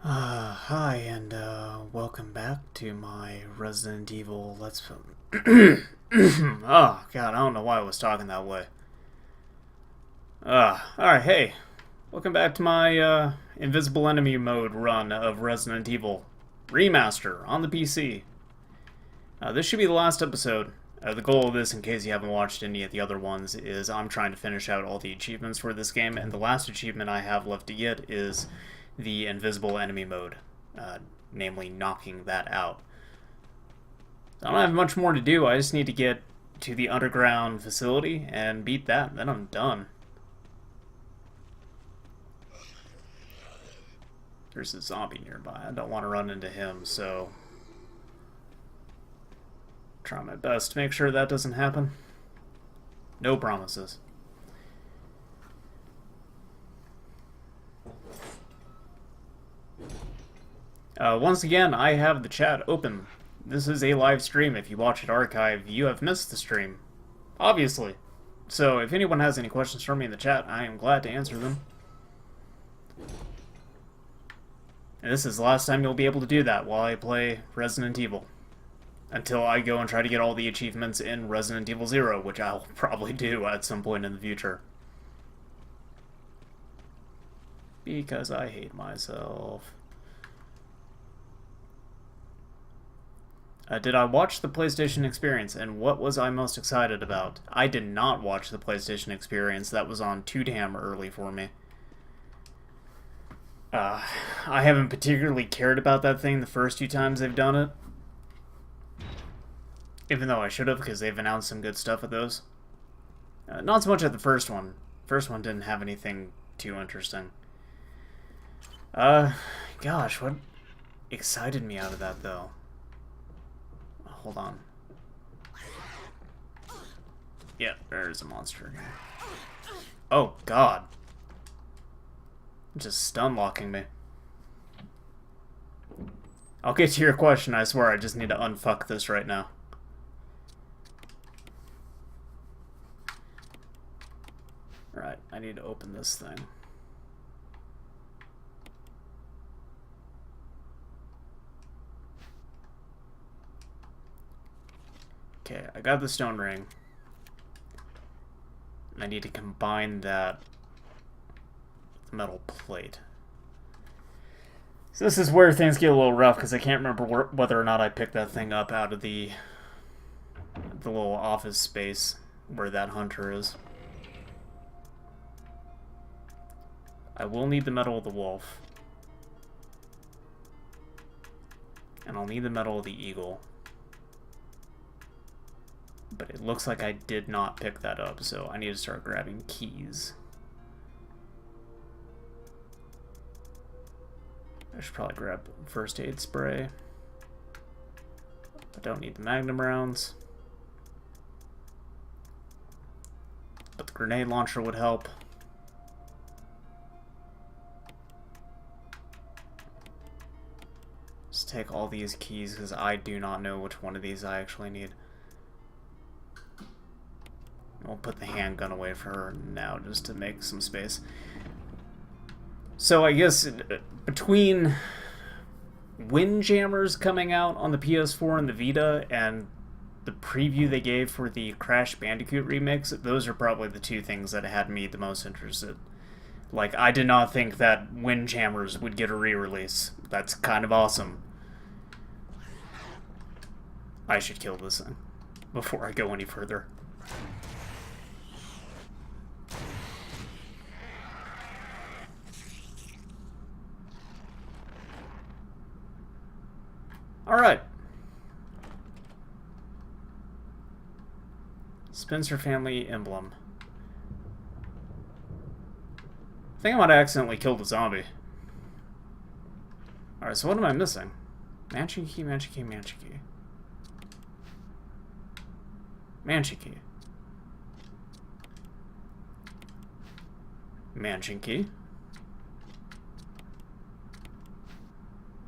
Hi, and welcome back to my Resident Evil Let's Film. Oh, God, I don't know why I was talking that way. Alright, hey. Welcome back to my Invisible Enemy mode run of Resident Evil Remaster on the PC. This should be the last episode. The goal of this, in case you haven't watched any of the other ones, is I'm trying to finish out all the achievements for this game, and the last achievement I have left to get is the Invisible Enemy mode, namely knocking that out. I don't have much more to do. I just need to get to the underground facility and beat that, and then I'm done. There's a zombie nearby. I don't want to run into him, so try my best to make sure that doesn't happen. No promises. Once again, I have the chat open. This is a live stream. If you watch it archive, you have missed the stream. Obviously. So if anyone has any questions for me in the chat, I am glad to answer them. And this is the last time you'll be able to do that while I play Resident Evil. Until I go and try to get all the achievements in Resident Evil 0, which I'll probably do at some point in the future. Because I hate myself. Did I watch the PlayStation Experience, and what was I most excited about? I did not watch the PlayStation Experience. That was on too damn early for me. I haven't particularly cared about that thing the first few times they've done it. Even though I should have, because they've announced some good stuff at those. Not so much at the first one. First one didn't have anything too interesting. Gosh, what excited me out of that, though? Hold on. Yeah, there's a monster here. Oh, God. Just stun locking me. I'll get to your question, I swear. I just need to unfuck this right now. Right, I need to open this thing. Okay, I got the stone ring. I need to combine that with the metal plate. So this is where things get a little rough, because I can't remember whether or not I picked that thing up out of the little office space where that hunter is. I will need the metal of the wolf. And I'll need the metal of the eagle. But it looks like I did not pick that up, so I need to start grabbing keys. I should probably grab first aid spray. I don't need the magnum rounds. But the grenade launcher would help. Just take all these keys, because I do not know which one of these I actually need. I'll put the handgun away for her now, just to make some space. So I guess between Windjammers coming out on the PS4 and the Vita, and the preview they gave for the Crash Bandicoot remix, those are probably the two things that had me the most interested. Like, I did not think that Windjammers would get a re-release. That's kind of awesome. I should kill this thing before I go any further. Alright. Spencer family emblem. I think I might have accidentally killed a zombie. Alright, so what am I missing? Mansion key, mansion key, mansion key. Mansion key. Mansion key.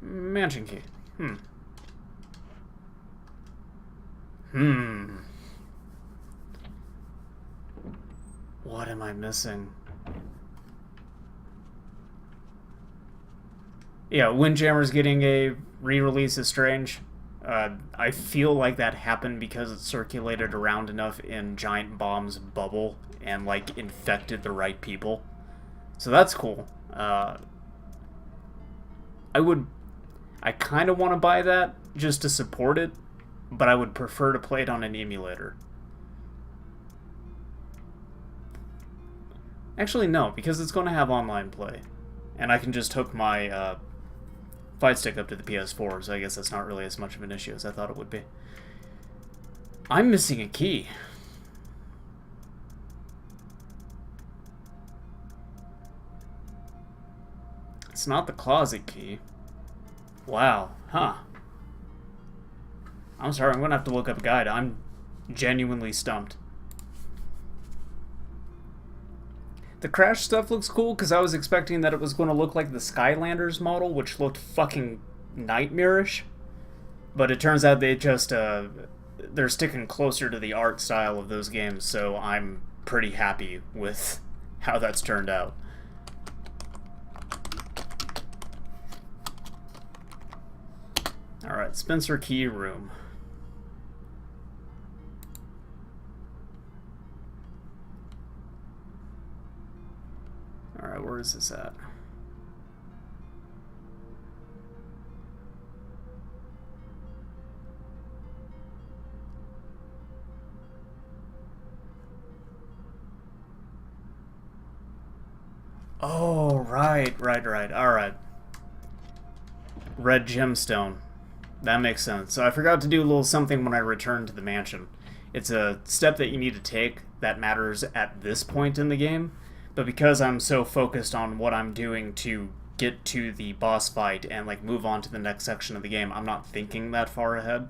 Mansion key. What am I missing? Yeah, Windjammer's getting a re-release is strange. I feel like that happened because it circulated around enough in Giant Bomb's bubble and like infected the right people. So that's cool. I would, I kind of want to buy that just to support it, but I would prefer to play it on an emulator. Actually, no, because it's going to have online play, and I can just hook my Fight Stick up to the PS4, so I guess that's not really as much of an issue as I thought it would be. I'm missing a key. It's not the closet key. Wow, huh. I'm sorry, I'm gonna have to look up a guide. I'm genuinely stumped. The crash stuff looks cool because I was expecting that it was going to look like the Skylanders model, which looked fucking nightmarish. But it turns out they just, they're sticking closer to the art style of those games, so I'm pretty happy with how that's turned out. Alright, Spencer Key Room. Alright, where is this at? Oh, right. Alright. Red gemstone. That makes sense. So I forgot to do a little something when I returned to the mansion. It's a step that you need to take that matters at this point in the game, but because I'm so focused on what I'm doing to get to the boss fight and like move on to the next section of the game, I'm not thinking that far ahead.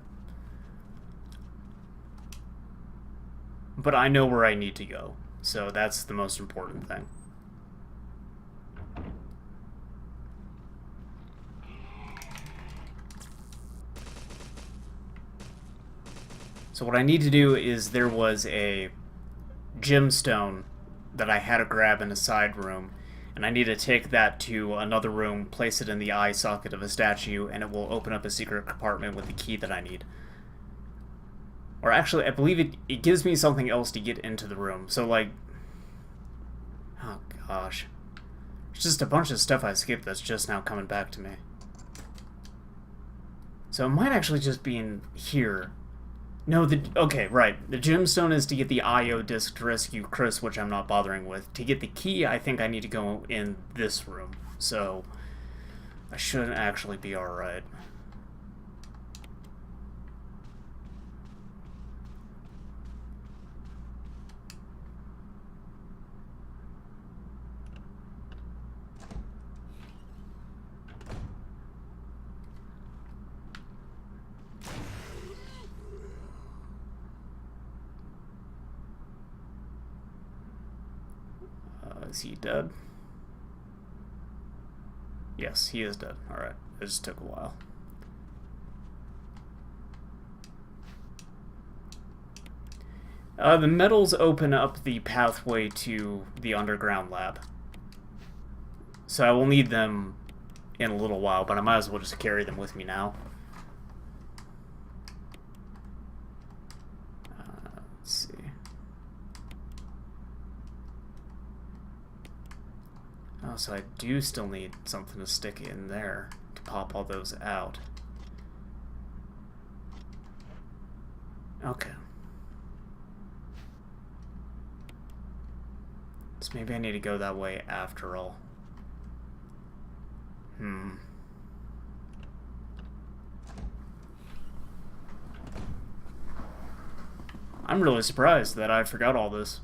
But I know where I need to go, so that's the most important thing. So what I need to do is there was a gemstone that I had to grab in a side room, and I need to take that to another room, place it in the eye socket of a statue, and it will open up a secret compartment with the key that I need. Or actually, I believe it gives me something else to get into the room. So like, oh gosh. There's just a bunch of stuff I skipped that's just now coming back to me. So it might actually just be in here. No, okay, right. The gemstone is to get the IO disc to rescue Chris, which I'm not bothering with. To get the key, I think I need to go in this room. So I shouldn't actually be alright. Is he dead? Yes, he is dead. Alright, it just took a while. The metals open up the pathway to the underground lab. So I will need them in a little while, but I might as well just carry them with me now. Let's see. Oh, so I do still need something to stick in there to pop all those out. Okay. So maybe I need to go that way after all. I'm really surprised that I forgot all this.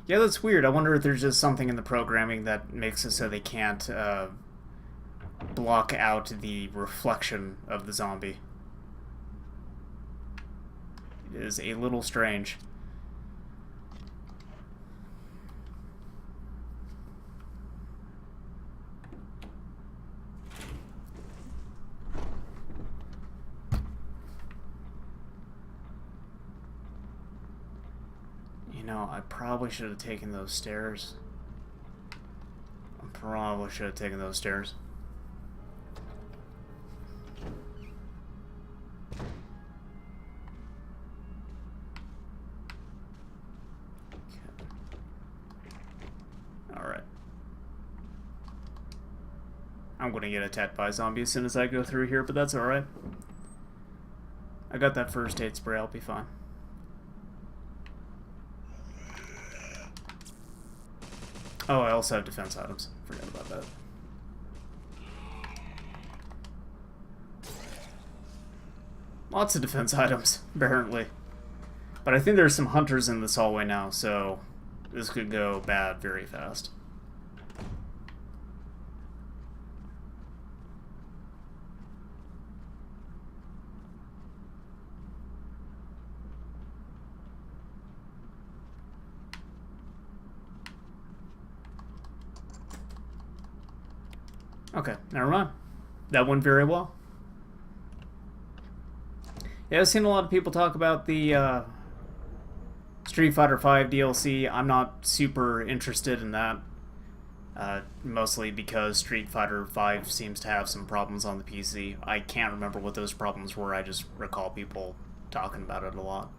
Yeah, that's weird. I wonder if there's just something in the programming that makes it so they can't block out the reflection of the zombie. It is a little strange. You know, I probably should have taken those stairs. Probably should have taken those stairs. Alright. I'm gonna get attacked by a zombie as soon as I go through here, but that's alright. I got that first aid spray, I'll be fine. Oh, I also have defense items. Forgot about that. Lots of defense items, apparently. But I think there's some hunters in this hallway now, so this could go bad very fast. Okay, never mind. That went very well. Yeah, I've seen a lot of people talk about the Street Fighter 5 DLC. I'm not super interested in that. Mostly because Street Fighter 5 seems to have some problems on the PC. I can't remember what those problems were, I just recall people talking about it a lot.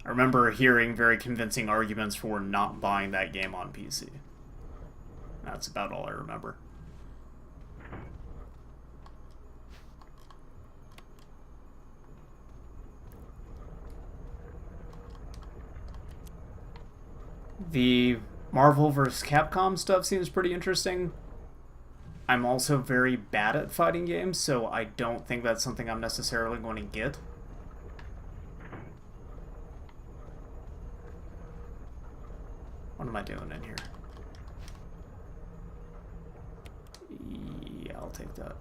I remember hearing very convincing arguments for not buying that game on PC. That's about all I remember. The Marvel vs. Capcom stuff seems pretty interesting. I'm also very bad at fighting games, so I don't think that's something I'm necessarily going to get. What am I doing in here? Yeah, I'll take that.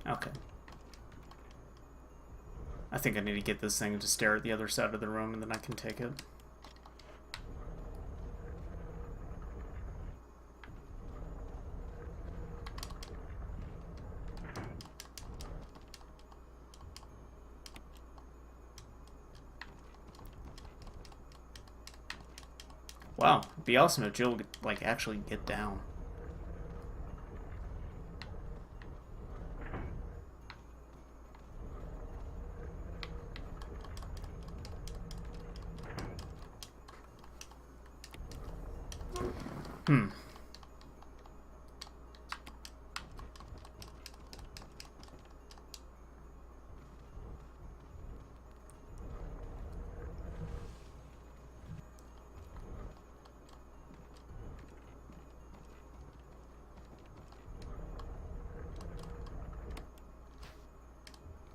Okay. I think I need to get this thing to stare at the other side of the room and then I can take it. Wow, it'd be awesome if Jill would, like, actually get down.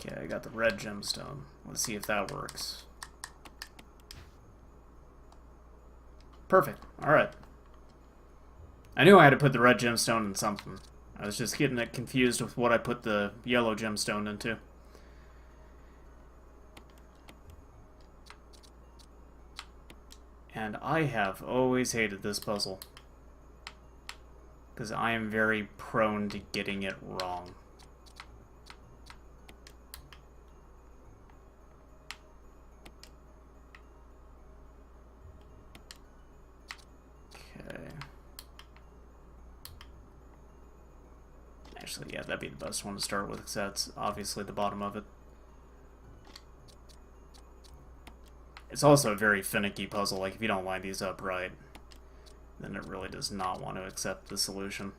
Okay, I got the red gemstone. Let's see if that works. Perfect. Alright. I knew I had to put the red gemstone in something. I was just getting it confused with what I put the yellow gemstone into. And I have always hated this puzzle. Because I am very prone to getting it wrong. Actually, yeah, that'd be the best one to start with, because that's obviously the bottom of it. It's also a very finicky puzzle. Like, if you don't line these up right, then it really does not want to accept the solution.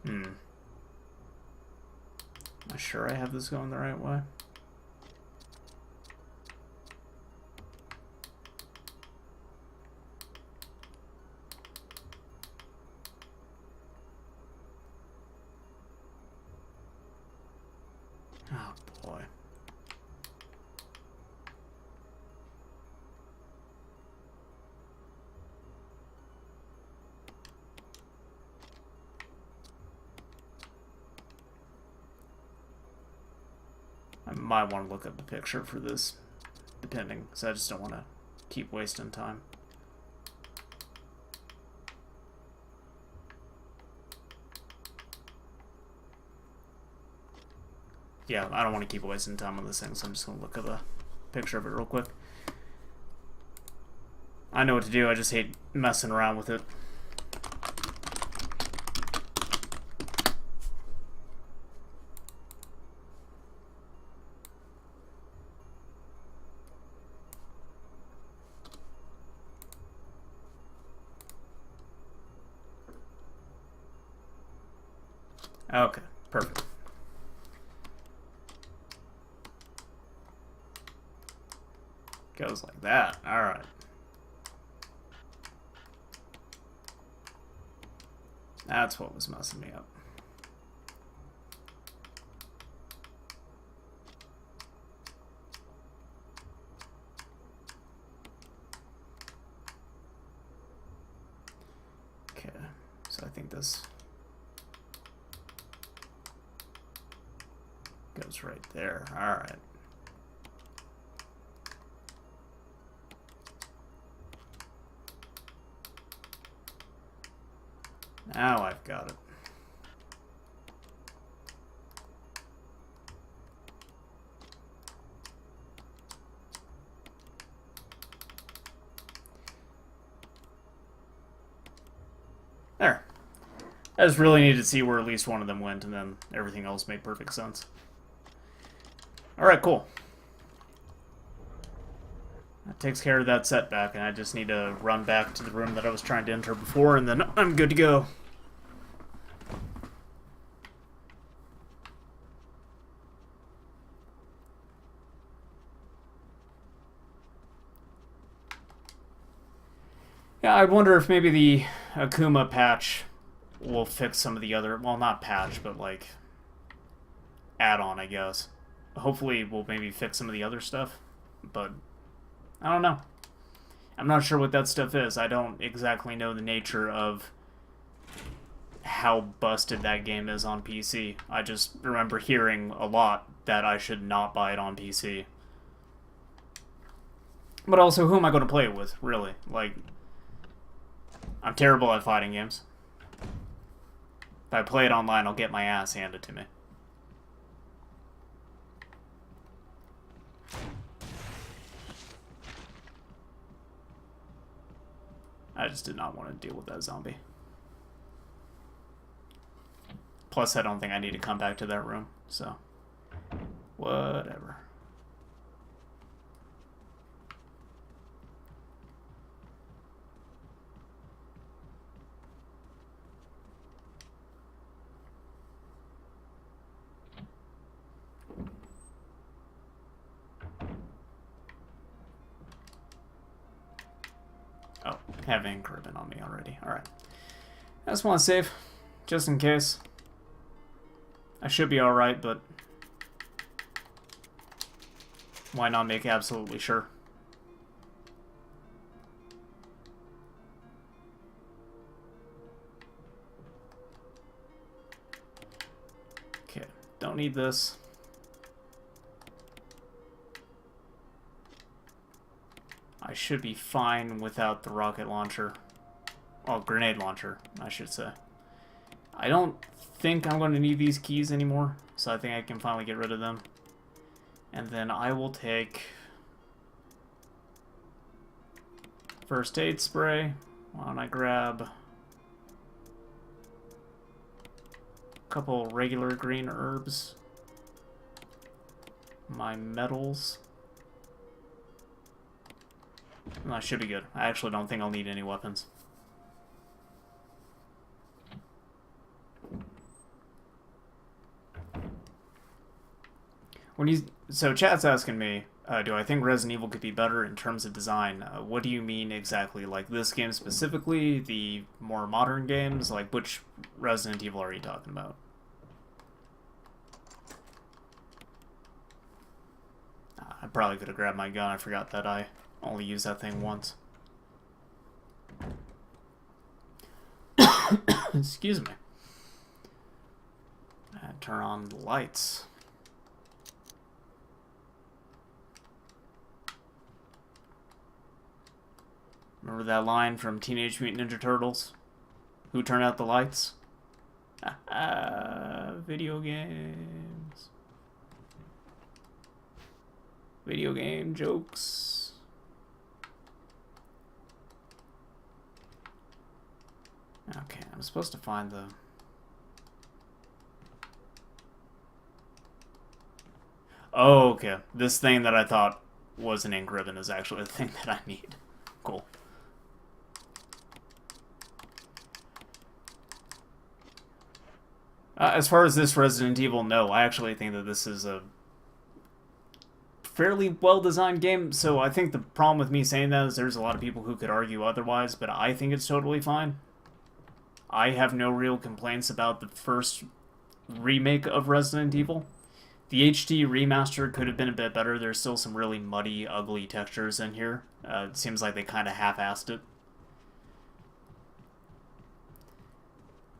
Am I sure I have this going the right way? Oh boy. I might want to look up the picture for this, depending, because I just don't want to keep wasting time. Yeah, I don't want to keep wasting time on this thing, so I'm just going to look at the picture of it real quick. I know what to do, I just hate messing around with it. Okay, perfect. Goes like that. Alright. That's what was messing me up. Okay, so I think this goes right there. Alright. Now I've got it. There. I just really needed to see where at least one of them went, and then everything else made perfect sense. Alright, cool. That takes care of that setback, and I just need to run back to the room that I was trying to enter before, and then I'm good to go. Yeah, I wonder if maybe the Akuma patch will fix some of the other... Well, not patch, but, like, add-on, I guess. Hopefully we'll maybe fix some of the other stuff, but I don't know. I'm not sure what that stuff is. I don't exactly know the nature of how busted that game is on PC. I just remember hearing a lot that I should not buy it on PC. But also, who am I going to play it with, really? Like, I'm terrible at fighting games. If I play it online, I'll get my ass handed to me. I just did not want to deal with that zombie. Plus, I don't think I need to come back to that room, so... whatever. Oh, have ink ribbon on me already. Alright. I just want to save, just in case. I should be alright, but why not make absolutely sure? Okay, don't need this. I should be fine without the rocket launcher. Well, grenade launcher, I should say. I don't think I'm going to need these keys anymore, so I think I can finally get rid of them. And then I will take first aid spray. Why don't I grab a couple regular green herbs, my metals. And I should be good. I actually don't think I'll need any weapons. So chat's asking me, do I think Resident Evil could be better in terms of design? What do you mean exactly? Like this game specifically? The more modern games? Like which Resident Evil are you talking about? I probably could have grabbed my gun. I forgot that I only used that thing once. Excuse me. Turn on the lights. Remember that line from Teenage Mutant Ninja Turtles? Who turned out the lights? Video games. Video game jokes. Okay, I'm supposed to find the... Oh, okay. This thing that I thought was an ink ribbon is actually the thing that I need. Cool. As far as this Resident Evil, no. I actually think that this is a fairly well-designed game, so I think the problem with me saying that is there's a lot of people who could argue otherwise, but I think it's totally fine. I have no real complaints about the first remake of Resident Evil. The HD remaster could have been a bit better. There's still some really muddy, ugly textures in here. It seems like they kind of half-assed it.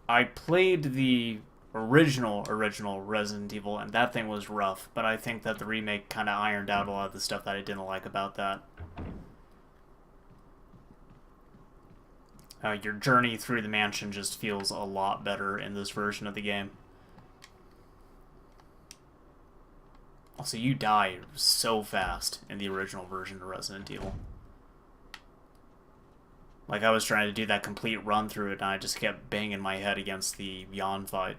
I played the original Resident Evil, and that thing was rough, but I think that the remake kind of ironed out a lot of the stuff that I didn't like about that. Your journey through the mansion just feels a lot better in this version of the game. Also, you die so fast in the original version of Resident Evil. Like, I was trying to do that complete run through it, and I just kept banging my head against the yawn fight.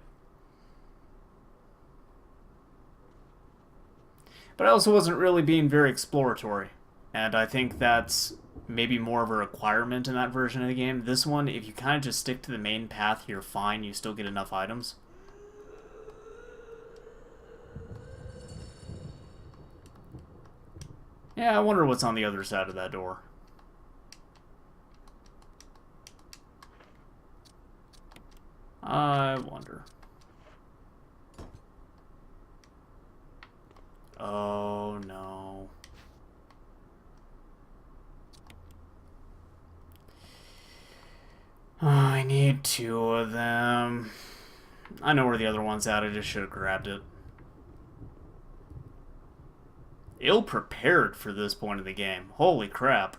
But I also wasn't really being very exploratory, and I think that's maybe more of a requirement in that version of the game. This one, if you kind of just stick to the main path, you're fine. You still get enough items. Yeah, I wonder what's on the other side of that door. I wonder. Oh, no. Oh, I need 2 of them. I know where the other one's at. I just should have grabbed it. Ill-prepared for this point of the game. Holy crap.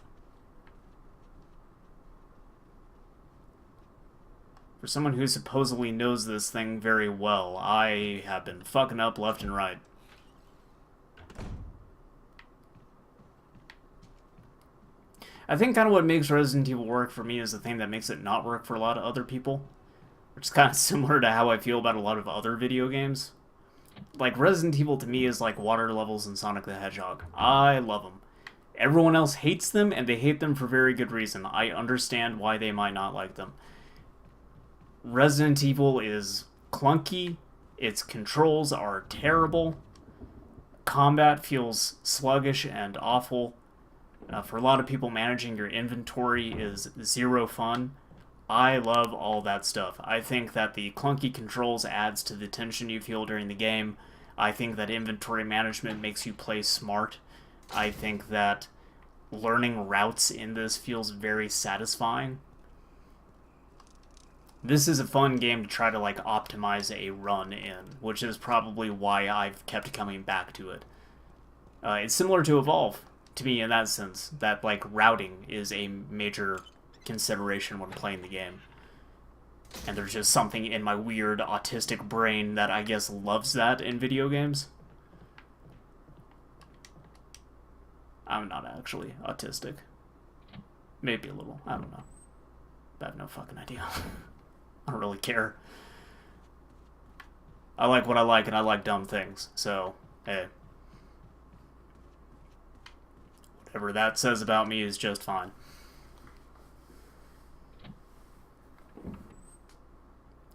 For someone who supposedly knows this thing very well, I have been fucking up left and right. I think kind of what makes Resident Evil work for me is the thing that makes it not work for a lot of other people. Which is kind of similar to how I feel about a lot of other video games. Like, Resident Evil to me is like water levels in Sonic the Hedgehog. I love them. Everyone else hates them, and they hate them for very good reason. I understand why they might not like them. Resident Evil is clunky. Its controls are terrible. Combat feels sluggish and awful. For a lot of people, managing your inventory is zero fun. I love all that stuff. I think that the clunky controls adds to the tension you feel during the game. I think that inventory management makes you play smart. I think that learning routes in this feels very satisfying. This is a fun game to try to, like, optimize a run in, which is probably why I've kept coming back to it. It's similar to Evolve, to me, in that sense, that, like, routing is a major consideration when playing the game. And there's just something in my weird autistic brain that I guess loves that in video games. I'm not actually autistic. Maybe a little, I don't know. I have no fucking idea. I don't really care. I like what I like, and I like dumb things, so, hey. Whatever that says about me is just fine.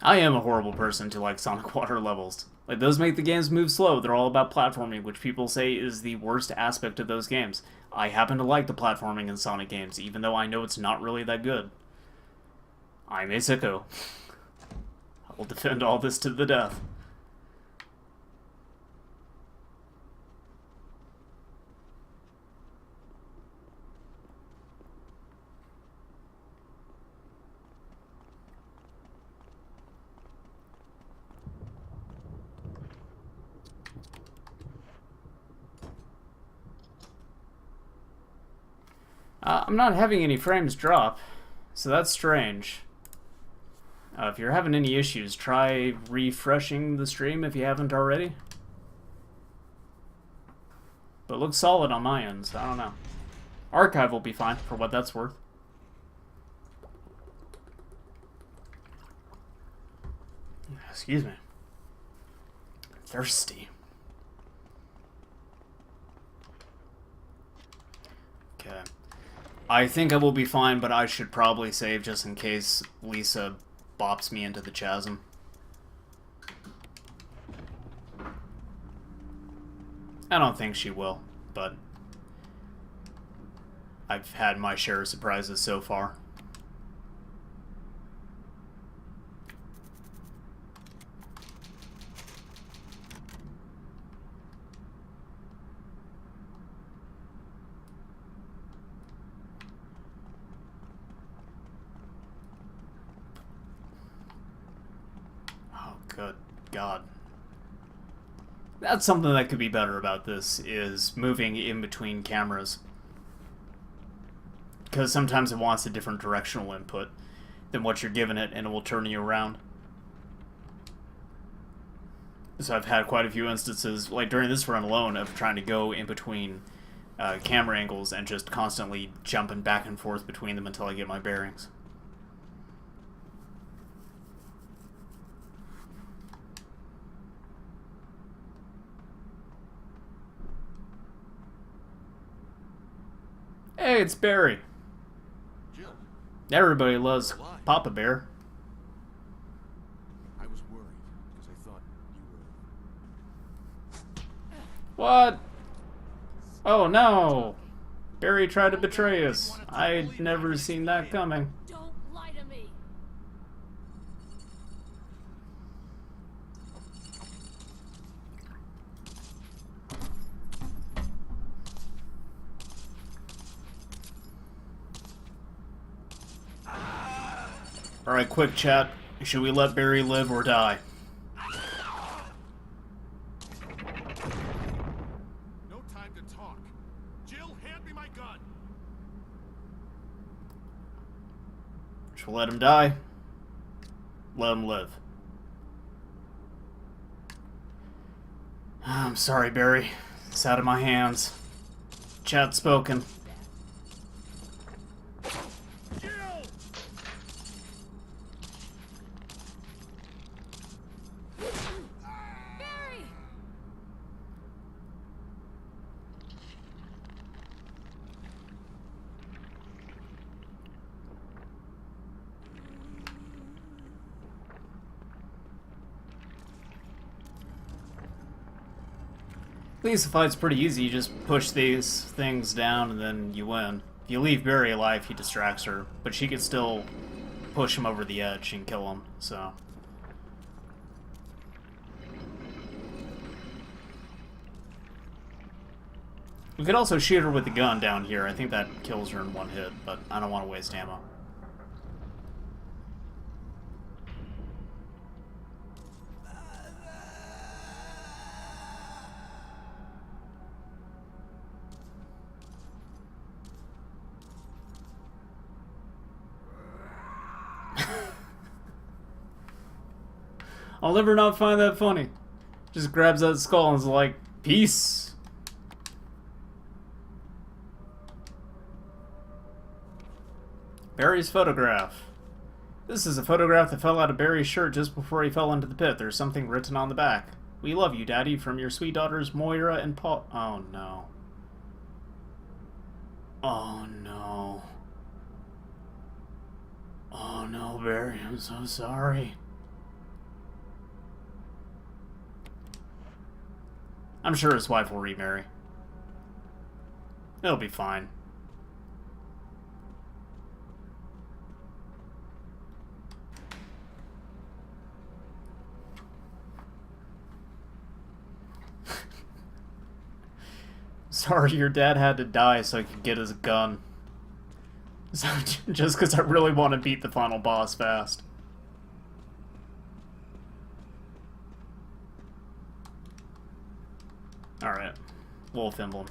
I am a horrible person to like Sonic water levels. Like, those make the games move slow. They're all about platforming, which people say is the worst aspect of those games. I happen to like the platforming in Sonic games, even though I know it's not really that good. I'm a sicko. I will defend all this to the death. I'm not having any frames drop, so that's strange. If you're having any issues, try refreshing the stream if you haven't already. But it looks solid on my end, so I don't know. Archive will be fine, for what that's worth. Excuse me. Thirsty. Okay. I think I will be fine, but I should probably save just in case Lisa bops me into the chasm. I don't think she will, but I've had my share of surprises so far. Oh, good God. That's something that could be better about this, is moving in between cameras. Because sometimes it wants a different directional input than what you're giving it, and it will turn you around. So I've had quite a few instances, like during this run alone, of trying to go in between camera angles and just constantly jumping back and forth between them until I get my bearings. Hey, it's Barry. Jill, Everybody loves Papa Bear. I was worried because I thought you were. What? Oh no! Barry tried to betray us. I'd never seen that coming. Don't lie to me. Alright, quick chat. Should we let Barry live or die? No time to talk. Jill, hand me my gun. Should we let him die? Let him live. I'm sorry, Barry. It's out of my hands. Chat spoken. Jill! Barry! At least the fight's pretty easy. You just push these things down and then you win. If you leave Barry alive, he distracts her, but she can still push him over the edge and kill him, so. We could also shoot her with the gun down here. I think that kills her in one hit, but I don't want to waste ammo. I'll never not find that funny. Just grabs that skull and is like, peace. Barry's photograph. This is a photograph that fell out of Barry's shirt just before he fell into the pit. There's something written on the back. We love you, Daddy, from your sweet daughters Moira and Paul. Oh no. Oh no. Oh no, Barry, I'm so sorry. I'm sure his wife will remarry. It'll be fine. Sorry, your dad had to die so I could get his gun. So, just because I really want to beat the final boss fast. Alright. Wolf Emblem.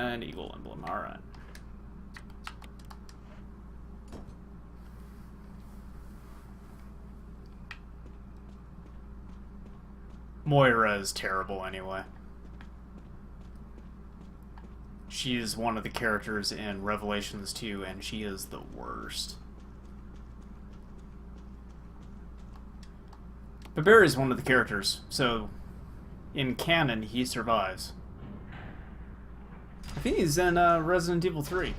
And eagle emblem, alright. Moira is terrible anyway. She is one of the characters in Revelations 2, and she is the worst. But Barry's one of the characters, so in canon, he survives. I think he's in Resident Evil 3.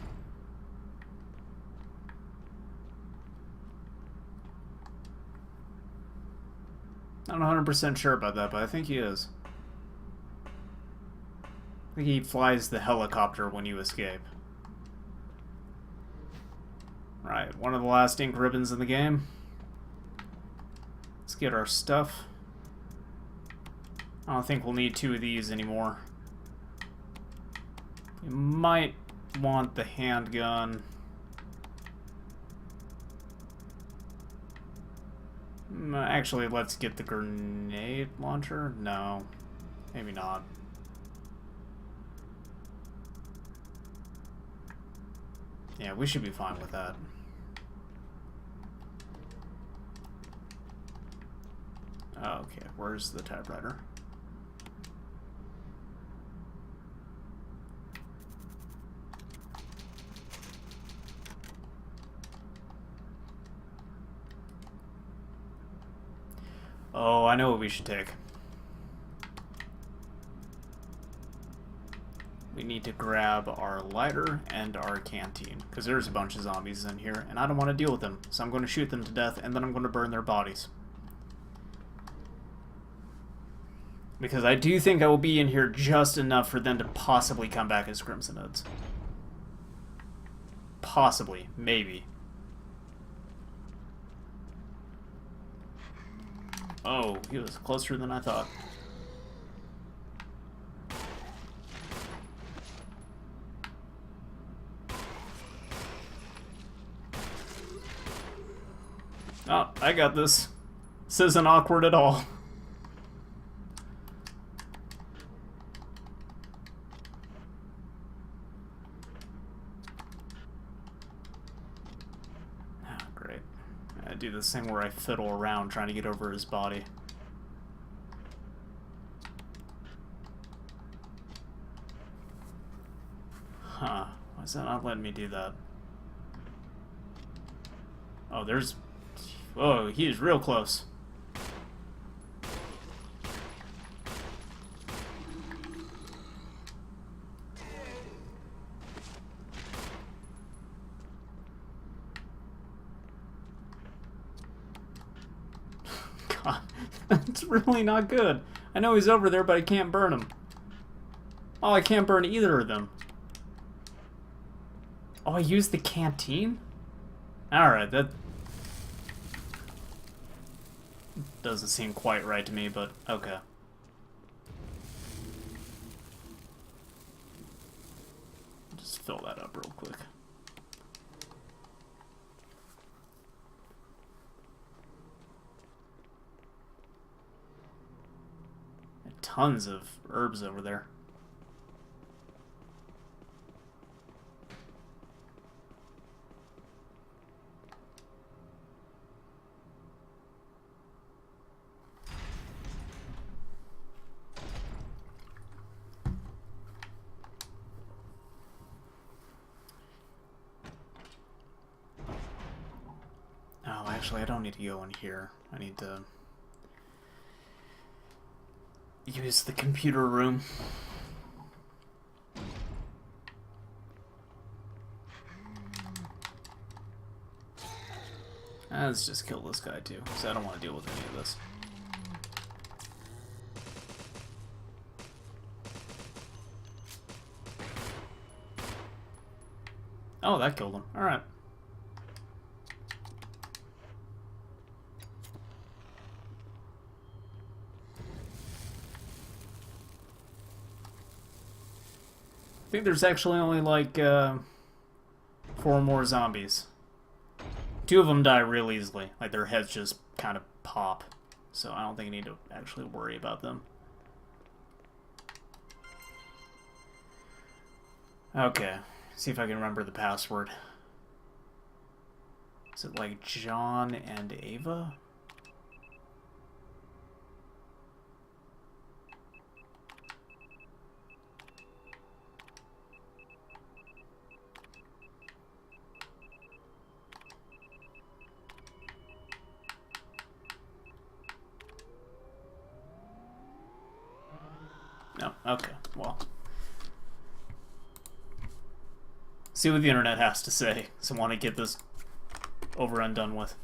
Not 100% sure about that, but I think he is. I think he flies the helicopter when you escape. Right, one of the last ink ribbons in the game. Let's get our stuff. I don't think we'll need 2 of these anymore. You might want the handgun. Actually, let's get the grenade launcher. No, maybe not. Yeah, we should be fine with that. Okay, where's the typewriter? Oh, I know what we should take. We need to grab our lighter and our canteen, because there's a bunch of zombies in here, and I don't want to deal with them, so I'm going to shoot them to death, and then I'm going to burn their bodies. Because I do think I will be in here just enough for them to possibly come back as Crimson Hoods. Possibly. Maybe. Oh, he was closer than I thought. Oh, I got this. This isn't awkward at all. Great. I do this thing where I fiddle around trying to get over his body. Huh. Why is that not letting me do that? Oh, there's... Oh, he is real close. God, that's really not good. I know he's over there, but I can't burn him. Oh, I can't burn either of them. Oh, I used the canteen? Alright, that doesn't seem quite right to me, but okay. Just fill that up real quick. Tons of herbs over there. Oh, actually, I don't need to go in here. I need to use the computer room. Let's just kill this guy too, because I don't want to deal with any of this. Oh, that killed him. Alright. I think there's actually only like 4 more zombies. 2 of them die real easily. Like their heads just kind of pop. So I don't think I need to actually worry about them. Okay. See if I can remember the password. Is it like John and Ava? No. Okay. Well. See what the internet has to say. So I want to get this over and done with.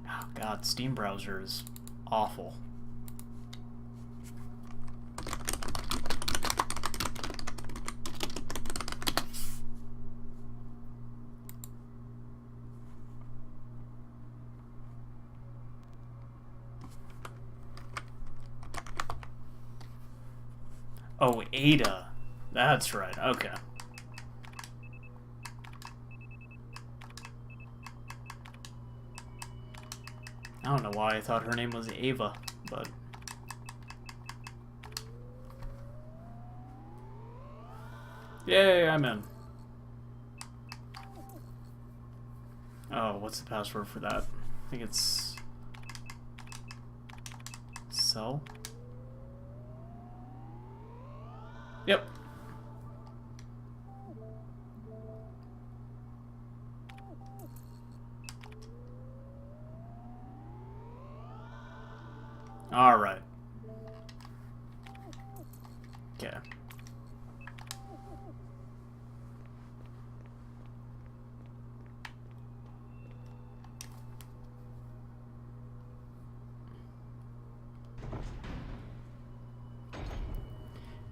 Oh god, Steam browser is awful. Oh, Ada. That's right. Okay. I don't know why I thought her name was Ava, but... Yay, I'm in. Oh, what's the password for that? I think it's... Cell? Yep. Alright. Okay.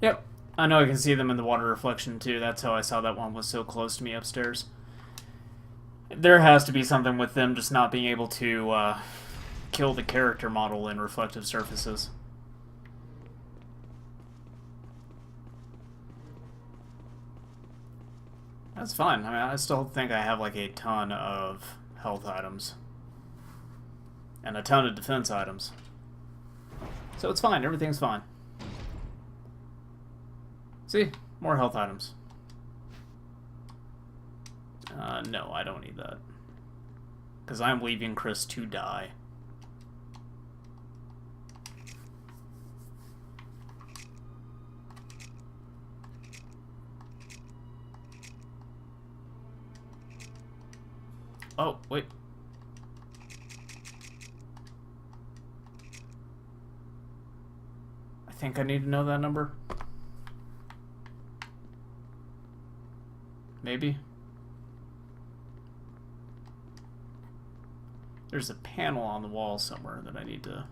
Yep. I know I can see them in the water reflection too. That's how I saw that one was so close to me upstairs. There has to be something with them just not being able to kill the character model in reflective surfaces. That's fine. I mean, I still think I have like a ton of health items. And a ton of defense items. So it's fine. Everything's fine. See? More health items. No, I don't need that. Because I'm leaving Chris to die. Oh, wait. I think I need to know that number. Maybe. There's a panel on the wall somewhere that I need to...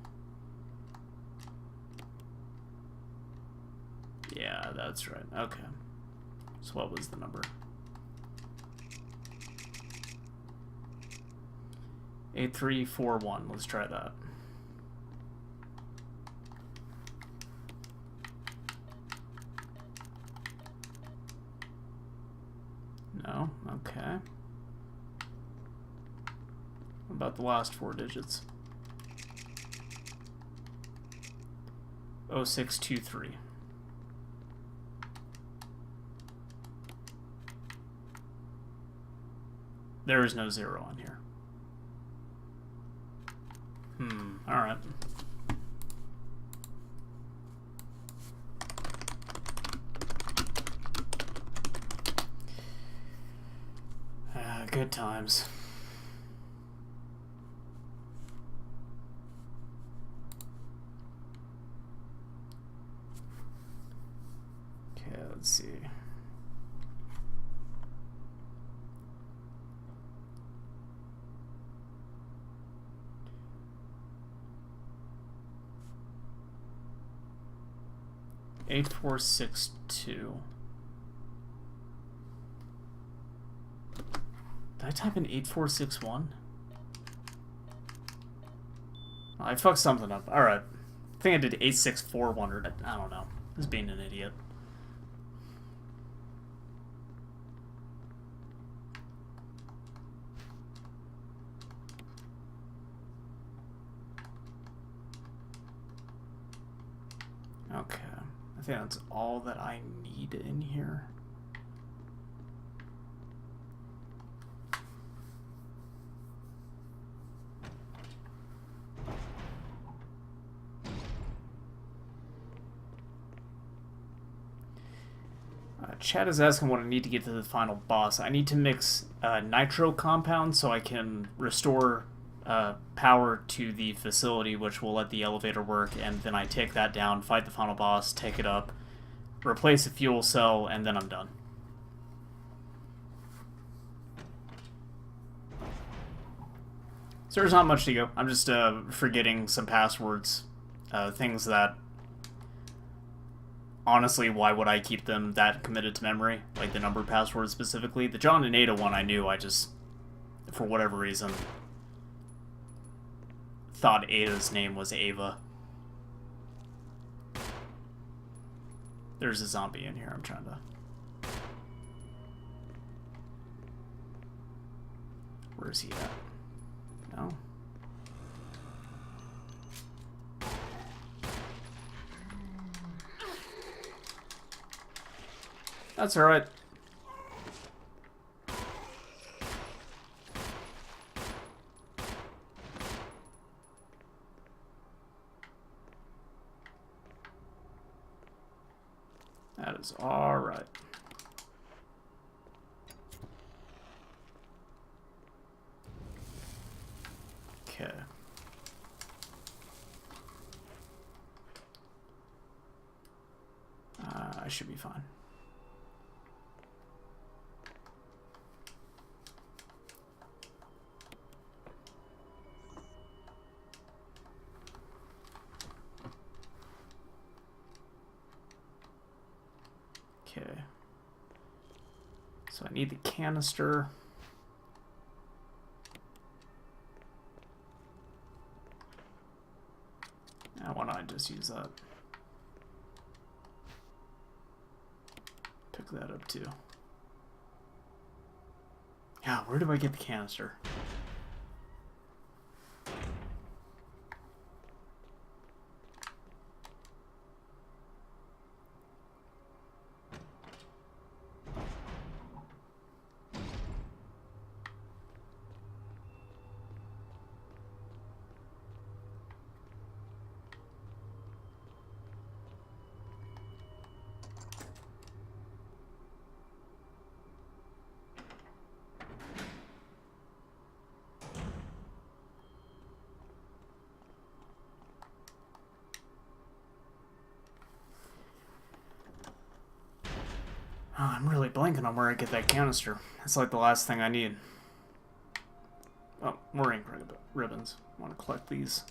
Yeah, that's right. Okay. So what was the number? 8341. Let's try that. No? Okay. What about the last 4 digits? 0623. There is no 0 on here. Alright. Good times. Okay, let's see. Eight, 4, 6, 2. Did I type in 8461? Oh, I fucked something up. Alright. I think I did 8641 or I don't know. I was being an idiot. I think that's all that I need in here. Chad is asking what I need to get to the final boss. I need to mix nitro compound so I can restore power to the facility, which will let the elevator work, and then I take that down, fight the final boss, take it up, replace the fuel cell, and then I'm done. So there's not much to go. I'm just forgetting some passwords, things that, honestly, why would I keep them that committed to memory? Like the number passwords specifically. The John and Ada one I knew, I just, for whatever reason, thought Ada's name was Ava. There's a zombie in here, I'm trying to... Where is he at? No? That's alright. That is alright. Okay. I should be fine. Okay. So I need the canister. Now why don't I just use that? Pick that up too. Yeah, where do I get the canister? Oh, I'm really blanking on where I get that canister. That's like the last thing I need. Oh, more ink ribbons. I want to collect these.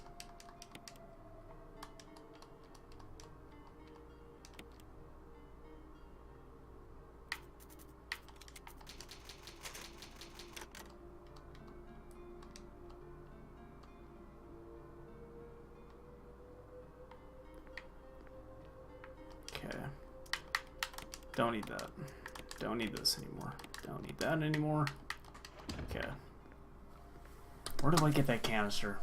Okay. Don't need that. Don't need this anymore. Don't need that anymore. Okay. Where do I get that canister?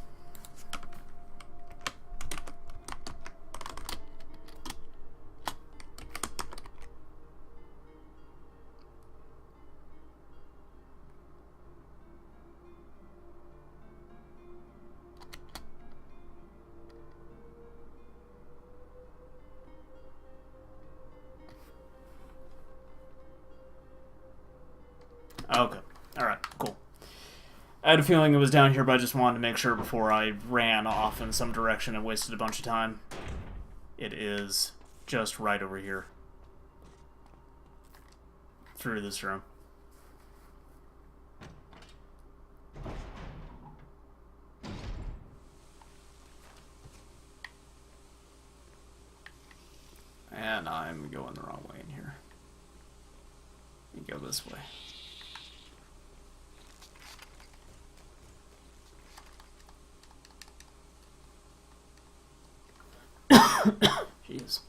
Okay. Alright, cool. I had a feeling it was down here, but I just wanted to make sure before I ran off in some direction and wasted a bunch of time. It is just right over here. Through this room. And I'm going the wrong way in here. Let me go this way. Jeez.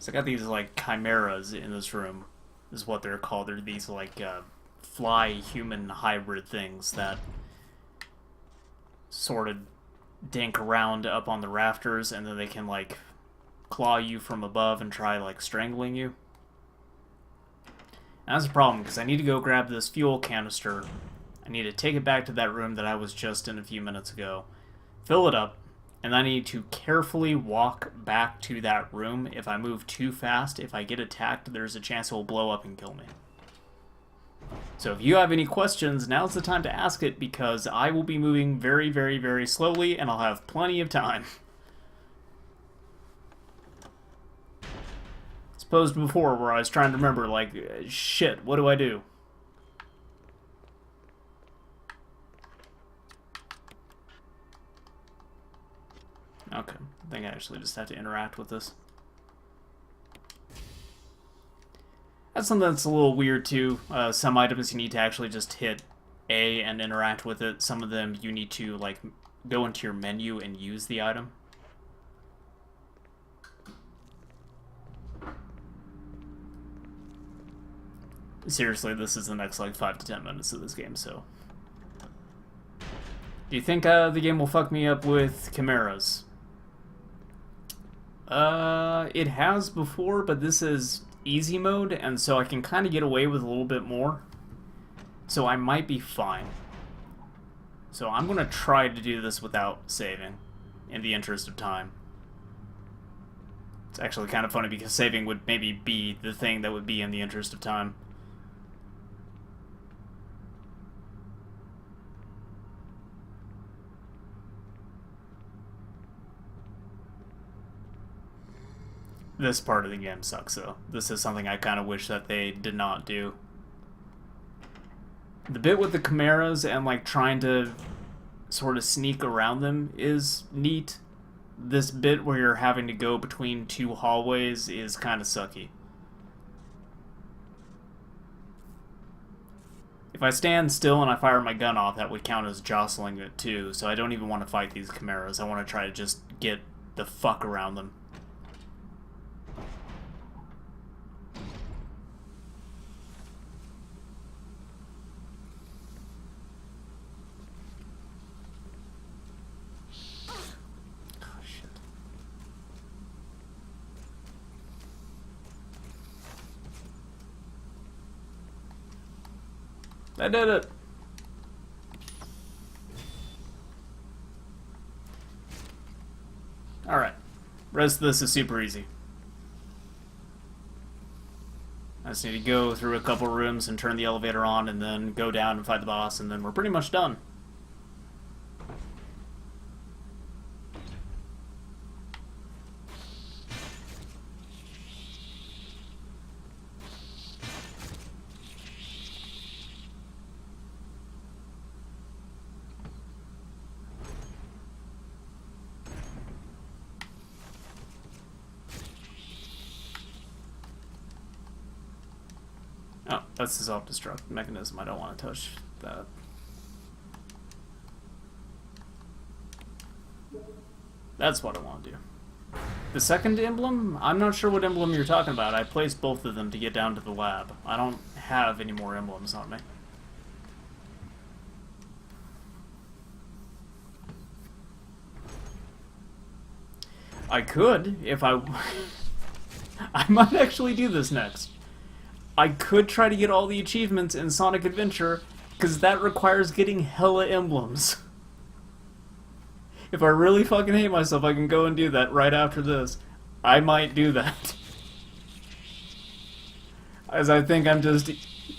So I got these like chimeras in this room, is what they're called. They're these like fly human hybrid things that sort of dink around up on the rafters, and then they can, like, claw you from above and try, like, strangling you. And that's a problem, because I need to go grab this fuel canister. I need to take it back to that room that I was just in a few minutes ago, fill it up, and I need to carefully walk back to that room. If I move too fast, if I get attacked, there's a chance it will blow up and kill me. So if you have any questions, now's the time to ask it, because I will be moving very, very, very slowly, and I'll have plenty of time. As opposed to before, where I was trying to remember, like, shit, what do I do? Okay, I think I actually just have to interact with this. That's something that's a little weird too. Some items you need to actually just hit A and interact with it. Some of them you need to, like, go into your menu and use the item. Seriously, this is the next, like, 5 to 10 minutes of this game, so... Do you think the game will fuck me up with chimeras? It has before, but this is easy mode, and so I can kind of get away with a little bit more. So I might be fine. So I'm going to try to do this without saving, in the interest of time. It's actually kind of funny, because saving would maybe be the thing that would be in the interest of time. This part of the game sucks, though. This is something I kind of wish that they did not do. The bit with the chimeras and, like, trying to sort of sneak around them is neat. This bit where you're having to go between two hallways is kind of sucky. If I stand still and I fire my gun off, that would count as jostling it too, so I don't even want to fight these chimeras. I want to try to just get the fuck around them. I did it! Alright. Rest of this is super easy. I just need to go through a couple rooms and turn the elevator on, and then go down and fight the boss, and then we're pretty much done. Oh, that's the self-destruct mechanism. I don't want to touch that. That's what I want to do. The second emblem? I'm not sure what emblem you're talking about. I placed both of them to get down to the lab. I don't have any more emblems on me. I could, if I... I might actually do this next. I could try to get all the achievements in Sonic Adventure, because that requires getting hella emblems. If I really fucking hate myself, I can go and do that right after this. I might do that. As I think I'm just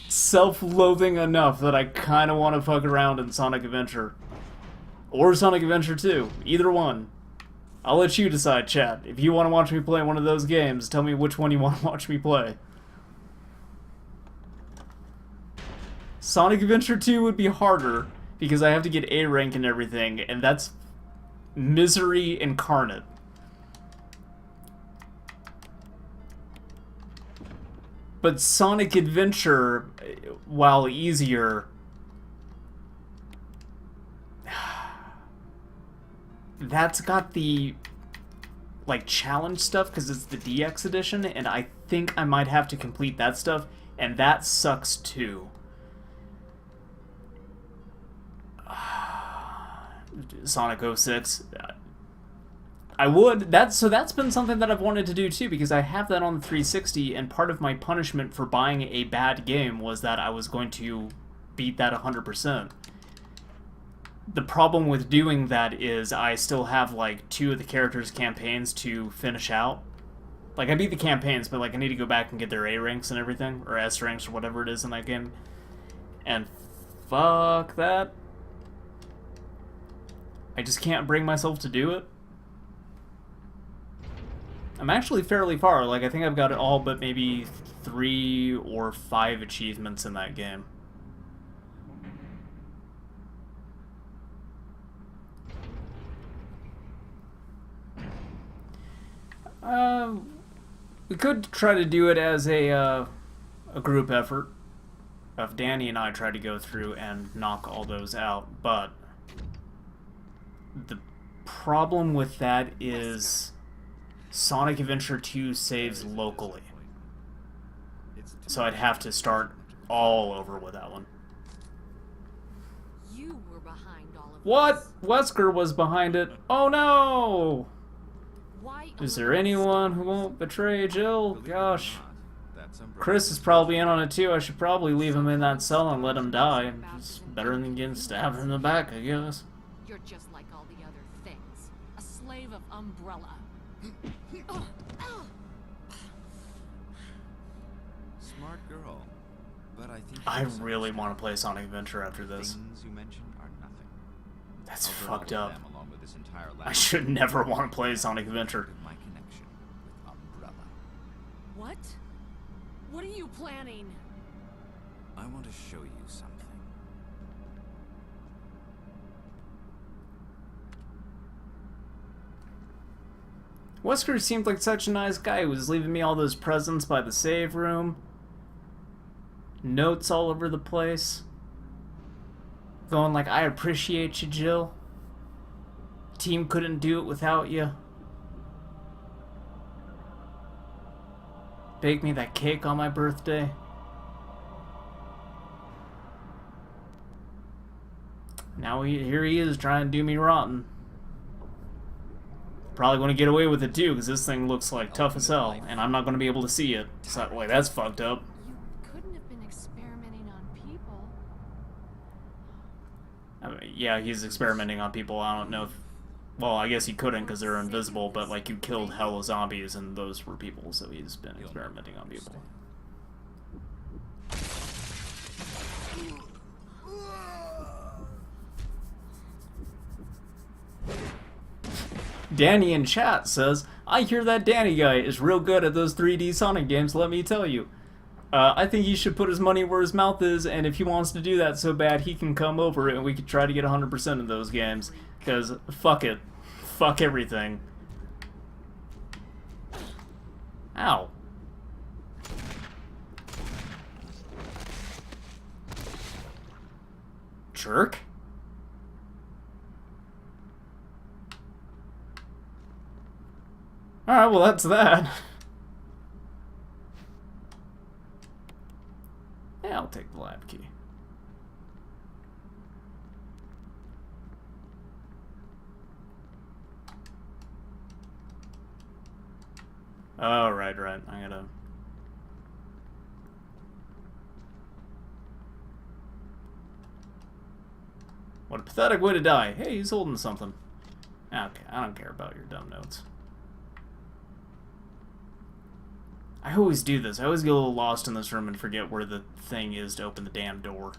self-loathing enough that I kind of want to fuck around in Sonic Adventure. Or Sonic Adventure 2. Either one. I'll let you decide, chat. If you want to watch me play one of those games, tell me which one you want to watch me play. Sonic Adventure 2 would be harder, because I have to get A rank and everything, and that's misery incarnate. But Sonic Adventure, while easier, that's got the, like, challenge stuff, because it's the DX edition, and I think I might have to complete that stuff, and that sucks too. Sonic 06. I would. That's been something that I've wanted to do too, because I have that on the 360, and part of my punishment for buying a bad game was that I was going to beat that 100%. The problem with doing that is I still have like 2 of the characters' campaigns to finish out. Like, I beat the campaigns, but like I need to go back and get their A ranks and everything, or S ranks or whatever it is in that game. And fuck that. I just can't bring myself to do it. I'm actually fairly far. Like, I think I've got it all but maybe 3 or 5 achievements in that game. We could try to do it as a group effort. If Danny and I try to go through and knock all those out, but the problem with that is Sonic Adventure 2 saves locally. So I'd have to start all over with that one. You were behind all of What? this. Wesker was behind it. Oh no! Why Is there anyone who won't betray Jill? Gosh. Chris is probably in on it too. I should probably leave him in that cell and let him die. It's better than getting stabbed in the back, I guess. You're just like all the other things. A slave of Umbrella. Smart girl, but I think I really want to play Sonic Adventure after this. things you mentioned are nothing. That's I'll fucked journal up. them along with this entire I lab should never want to play Sonic Adventure. of my connection with Umbrella. What? What are you planning? I want to show you something. Wesker seemed like such a nice guy. He was leaving me all those presents by the save room. Notes all over the place. Going like, I appreciate you, Jill. Team couldn't do it without you. Bake me that cake on my birthday. Now here he is trying to do me rotten. Probably going to get away with it too, because this thing looks like tough as hell, and I'm not going to be able to see it. So, wait, that's fucked up. You couldn't have been experimenting on people. I mean, yeah, he's experimenting on people. I don't know if... Well, I guess he couldn't because they're invisible, but like you killed hella zombies and those were people, so he's been experimenting on people. Danny in chat says, I hear that Danny guy is real good at those 3D Sonic games, let me tell you. I think he should put his money where his mouth is, and if he wants to do that so bad, he can come over and we could try to get 100% of those games. Because, fuck it. Fuck everything. Ow. Jerk? Alright, well that's that. Yeah, I'll take the lab key. Oh, right. I gotta... What a pathetic way to die. Hey, he's holding something. Okay, I don't care about your dumb notes. I always do this. I always get a little lost in this room and forget where the thing is to open the damn door.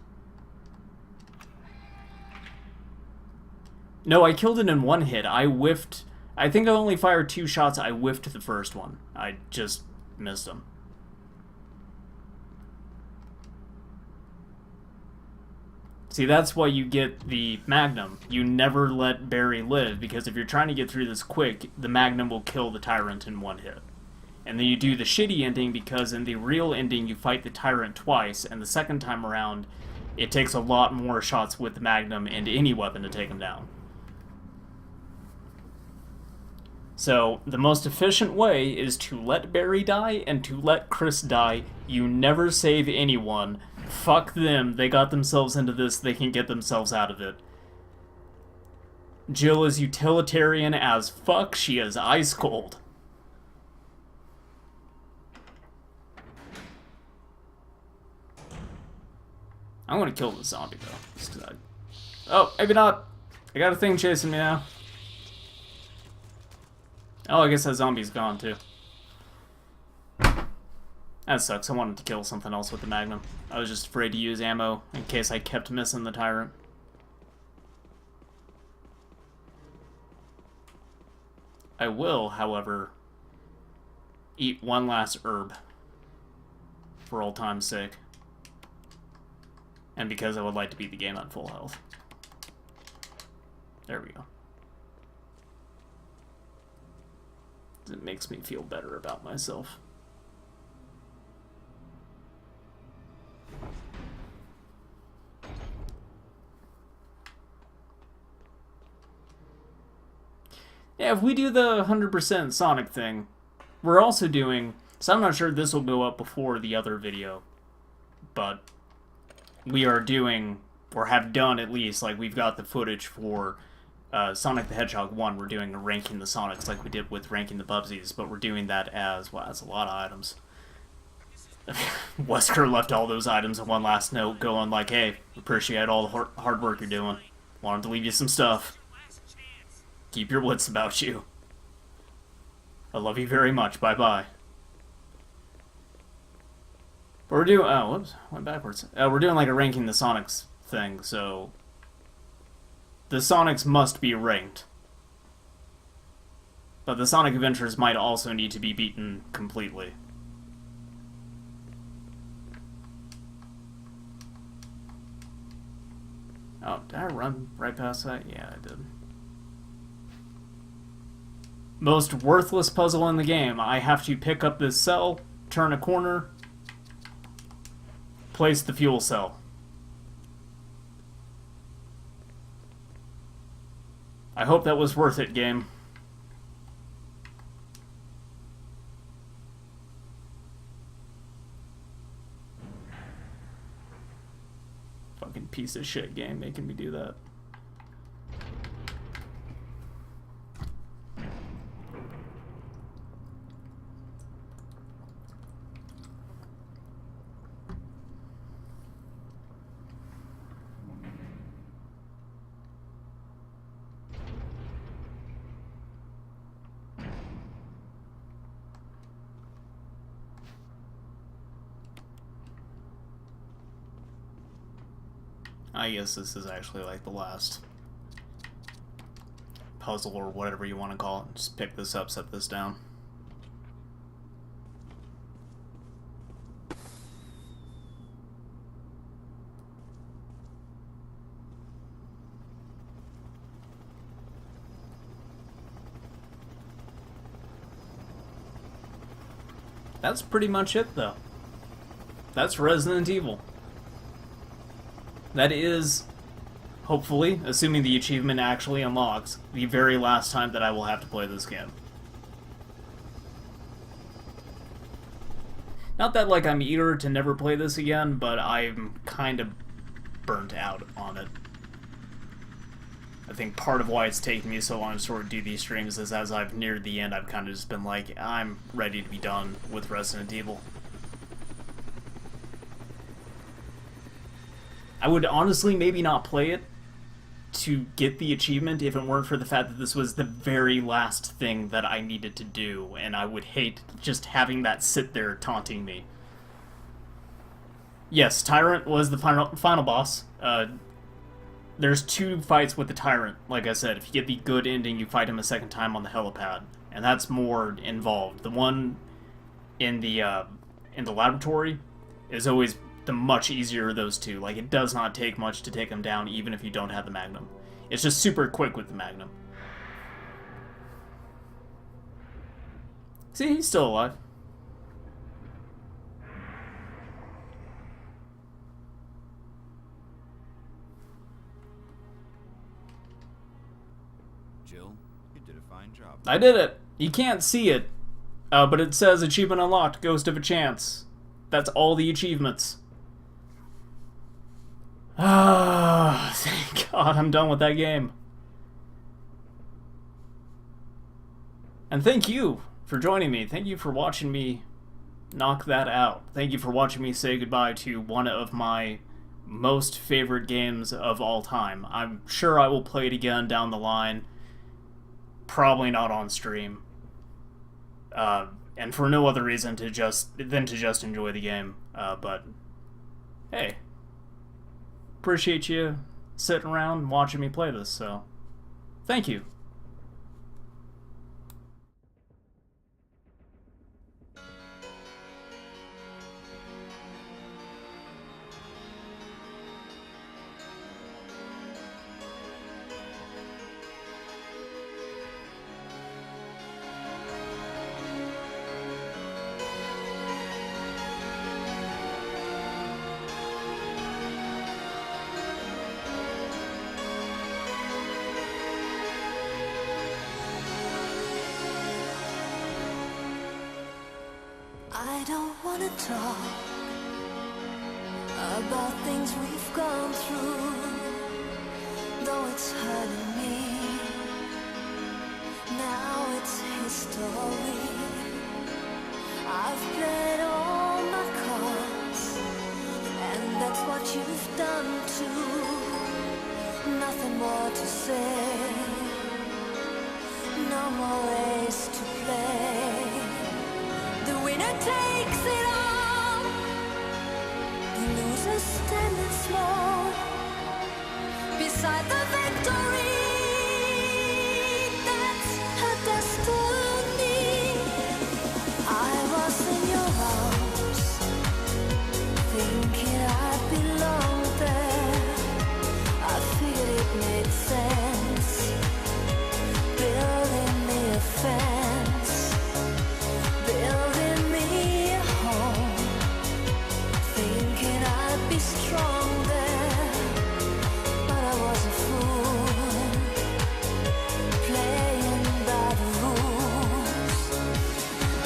No, I killed it in one hit. I whiffed... I think I only fired 2 shots. I whiffed the first one. I just missed him. See, that's why you get the Magnum. You never let Barry live, because if you're trying to get through this quick, the Magnum will kill the Tyrant in one hit. And then you do the shitty ending, because in the real ending you fight the Tyrant twice, and the second time around it takes a lot more shots with the Magnum and any weapon to take him down. So, the most efficient way is to let Barry die and to let Chris die. You never save anyone. Fuck them. They got themselves into this. They can get themselves out of it. Jill is utilitarian as fuck. She is ice cold. I'm gonna kill the zombie though. Just 'cause oh, maybe not. I got a thing chasing me now. Oh, I guess that zombie's gone too. That sucks. I wanted to kill something else with the Magnum. I was just afraid to use ammo in case I kept missing the tyrant. I will, however, eat one last herb for old time's sake. And because I would like to beat the game at full health. There we go. It makes me feel better about myself. Yeah, if we do the 100% Sonic thing, we're also doing... So I'm not sure this will go up before the other video, but we are doing, or have done at least, like we've got the footage for Sonic the Hedgehog 1. We're doing a ranking the Sonics like we did with ranking the Bubsies, but we're doing that as, well, that's a lot of items. Wesker left all those items in one last note going like, hey, appreciate all the hard work you're doing. Wanted to leave you some stuff. Keep your wits about you. I love you very much. Bye-bye. But we're doing... Oh, whoops. Went backwards. We're doing like a ranking the Sonics thing, so... The Sonics must be ranked. But the Sonic Adventures might also need to be beaten completely. Oh, did I run right past that? Yeah, I did. Most worthless puzzle in the game. I have to pick up this cell, turn a corner, place the fuel cell. I hope that was worth it, game. Fucking piece of shit game making me do that. I guess this is actually like the last puzzle or whatever you want to call it. Just pick this up, set this down. That's pretty much it, though. That's Resident Evil. That is, hopefully, assuming the achievement actually unlocks, the very last time that I will have to play this game. Not that, like, I'm eager to never play this again, but I'm kind of burnt out on it. I think part of why it's taken me so long to sort of do these streams is as I've neared the end, I've kind of just been like, I'm ready to be done with Resident Evil. I would honestly maybe not play it to get the achievement if it weren't for the fact that this was the very last thing that I needed to do, and I would hate just having that sit there taunting me. Yes, Tyrant was the final boss. There's 2 fights with the Tyrant, like I said. If you get the good ending, you fight him a second time on the helipad, and that's more involved. The one in the laboratory is always the much easier of those 2. Like, it does not take much to take him down, even if you don't have the Magnum. It's just super quick with the Magnum. See, he's still alive. Jill, you did a fine job. I did it. You can't see it, but it says achievement unlocked, Ghost of a Chance. That's all the achievements. Ah, thank God I'm done with that game. And thank you for joining me. Thank you for watching me knock that out. Thank you for watching me say goodbye to one of my most favorite games of all time. I'm sure I will play it again down the line. Probably not on stream. And for no other reason than to just enjoy the game. But hey, appreciate you sitting around and watching me play this, so thank you. I don't wanna talk about things we've gone through, though it's hurting me. Now it's history. I've played all my cards, and that's what you've done too. Nothing more to say, no more race to play. The winner takes it all. The loser standing small beside the victory. That's her destiny. I was in your arms, thinking I belonged there. I figured it made sense, building me a fence, building me a home, thinking I'd be strong there, but I was a fool, playing by the rules.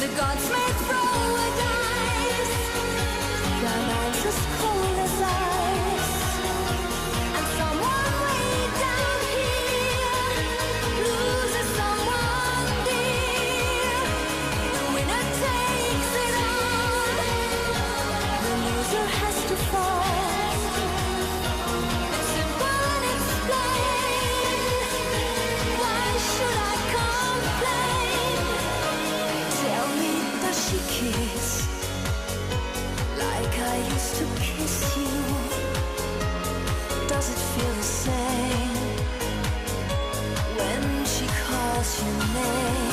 The gods may throw a dice, their minds as cold as ice, and someone way down here loses someone dear. The winner takes it all, the loser has to fall. It's simple and it's plain. Why should I complain? Tell me, does she kiss like I used to kiss you? Does it feel the same when she calls your name?